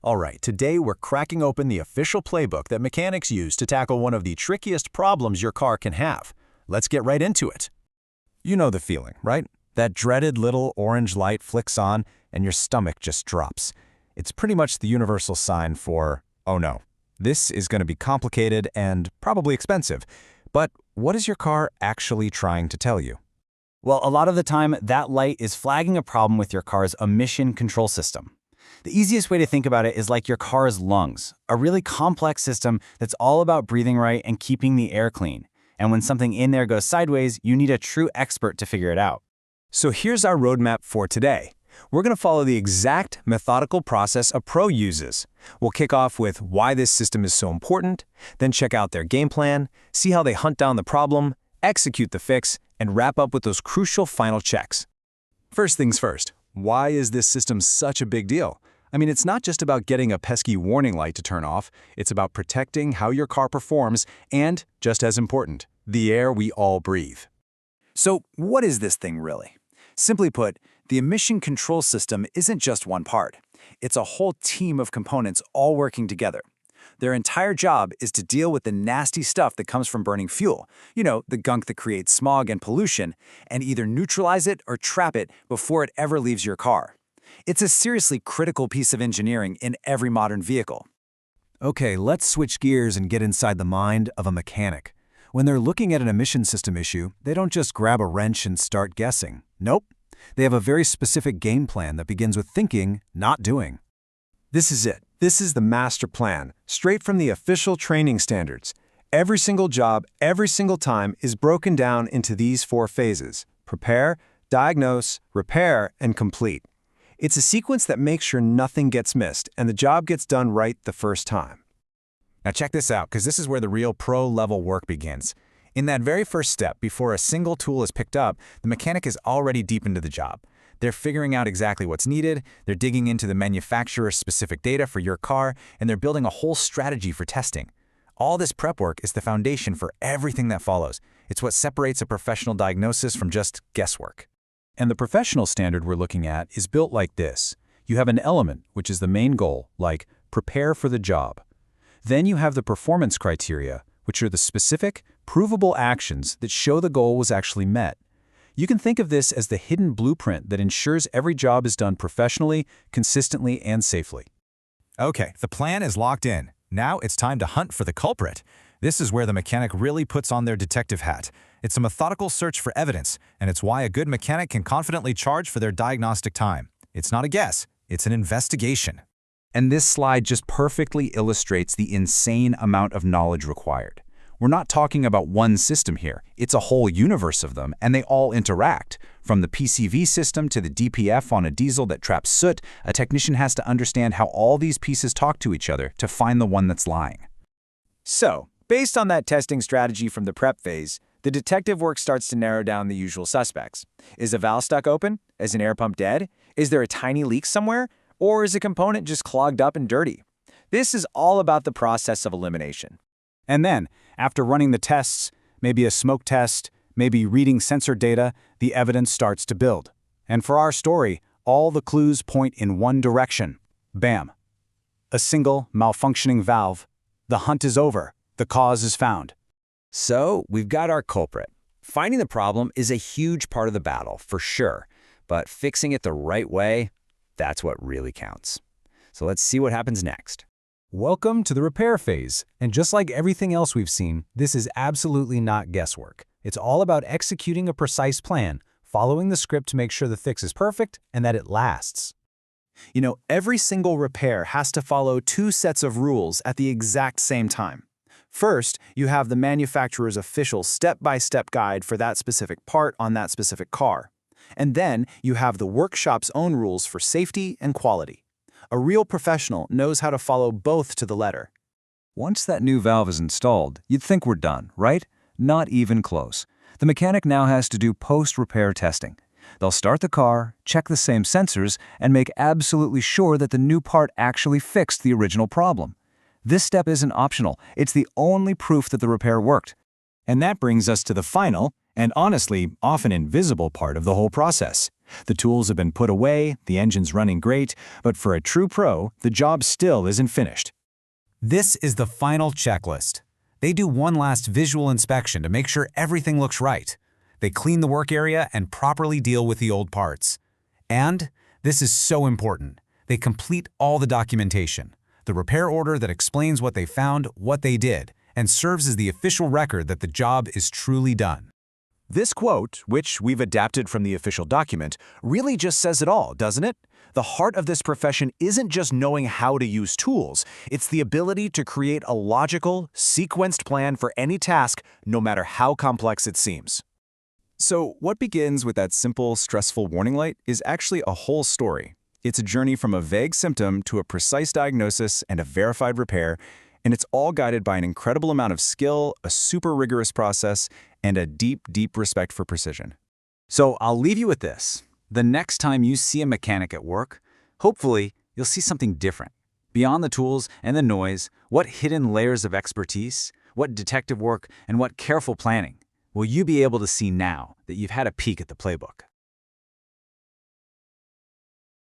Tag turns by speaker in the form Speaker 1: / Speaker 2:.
Speaker 1: All right, today we're cracking open the official playbook that mechanics use to tackle one of the trickiest problems your car can have. Let's get right into it. You know the feeling, right? That dreaded little orange light flicks on and your stomach just drops. It's pretty much the universal sign for, oh no, this is going to be complicated and probably expensive. But what is your car actually trying to tell you?
Speaker 2: Well, a lot of the time, that light is flagging a problem with your car's emission control system. The easiest way to think about it is like your car's lungs, a really complex system that's all about breathing right and keeping the air clean. And when something in there goes sideways, you need a true expert to figure it out.
Speaker 1: So here's our roadmap for today. We're going to follow the exact methodical process a pro uses. We'll kick off with why this system is so important, then check out their game plan, see how they hunt down the problem, execute the fix, and wrap up with those crucial final checks. First things first, why is this system such a big deal? I mean, it's not just about getting a pesky warning light to turn off, it's about protecting how your car performs and, just as important, the air we all breathe.
Speaker 2: So what is this thing really? Simply put, the emission control system isn't just one part. It's a whole team of components all working together. Their entire job is to deal with the nasty stuff that comes from burning fuel, the gunk that creates smog and pollution, and either neutralize it or trap it before it ever leaves your car. It's a seriously critical piece of engineering in every modern vehicle.
Speaker 1: Okay, let's switch gears and get inside the mind of a mechanic. When they're looking at an emission system issue, they don't just grab a wrench and start guessing. Nope. They have a very specific game plan that begins with thinking, not doing. This is it. This is the master plan, straight from the official training standards. Every single job, every single time is broken down into these 4 phases: prepare, diagnose, repair, and complete. It's a sequence that makes sure nothing gets missed and the job gets done right the first time. Now check this out, because this is where the real pro-level work begins. In that very first step, before a single tool is picked up, the mechanic is already deep into the job. They're figuring out exactly what's needed, they're digging into the manufacturer's specific data for your car, and they're building a whole strategy for testing. All this prep work is the foundation for everything that follows. It's what separates a professional diagnosis from just guesswork. And the professional standard we're looking at is built like this. You have an element, which is the main goal, like prepare for the job. Then you have the performance criteria, which are the specific, provable actions that show the goal was actually met. You can think of this as the hidden blueprint that ensures every job is done professionally, consistently, and safely. Okay, the plan is locked in. Now it's time to hunt for the culprit. This is where the mechanic really puts on their detective hat. It's a methodical search for evidence, and it's why a good mechanic can confidently charge for their diagnostic time. It's not a guess, it's an investigation. And this slide just perfectly illustrates the insane amount of knowledge required. We're not talking about one system here. It's a whole universe of them, and they all interact. From the PCV system to the DPF on a diesel that traps soot, a technician has to understand how all these pieces talk to each other to find the one that's lying.
Speaker 2: So, based on that testing strategy from the prep phase, the detective work starts to narrow down the usual suspects. Is a valve stuck open? Is an air pump dead? Is there a tiny leak somewhere? Or is a component just clogged up and dirty? This is all about the process of elimination.
Speaker 1: And then, after running the tests, maybe a smoke test, maybe reading sensor data, the evidence starts to build. And for our story, all the clues point in one direction. Bam! A single, malfunctioning valve. The hunt is over. The cause is found.
Speaker 3: So, we've got our culprit. Finding the problem is a huge part of the battle, for sure. But fixing it the right way, that's what really counts. So let's see what happens next.
Speaker 1: Welcome to the repair phase. And just like everything else we've seen, this is absolutely not guesswork. It's all about executing a precise plan, following the script to make sure the fix is perfect and that it lasts.
Speaker 2: Every single repair has to follow 2 sets of rules at the exact same time. First, you have the manufacturer's official step-by-step guide for that specific part on that specific car. And then you have the workshop's own rules for safety and quality. A real professional knows how to follow both to the letter.
Speaker 1: Once that new valve is installed, you'd think we're done, right? Not even close. The mechanic now has to do post-repair testing. They'll start the car, check the same sensors, and make absolutely sure that the new part actually fixed the original problem. This step isn't optional. It's the only proof that the repair worked. And that brings us to the final, and honestly, often invisible part of the whole process.
Speaker 2: The tools have been put away, the engine's running great, but for a true pro, the job still isn't finished.
Speaker 1: This is the final checklist. They do one last visual inspection to make sure everything looks right. They clean the work area and properly deal with the old parts. And, this is so important, they complete all the documentation, the repair order that explains what they found, what they did, and serves as the official record that the job is truly done.
Speaker 2: This quote, which we've adapted from the official document, really just says it all, doesn't it? The heart of this profession isn't just knowing how to use tools, it's the ability to create a logical, sequenced plan for any task, no matter how complex it seems.
Speaker 4: So what begins with that simple, stressful warning light is actually a whole story. It's a journey from a vague symptom to a precise diagnosis and a verified repair, and it's all guided by an incredible amount of skill, a super rigorous process, and a deep, deep respect for precision.
Speaker 3: So I'll leave you with this. The next time you see a mechanic at work, hopefully you'll see something different. Beyond the tools and the noise, what hidden layers of expertise, what detective work, and what careful planning will you be able to see now that you've had a peek at the playbook?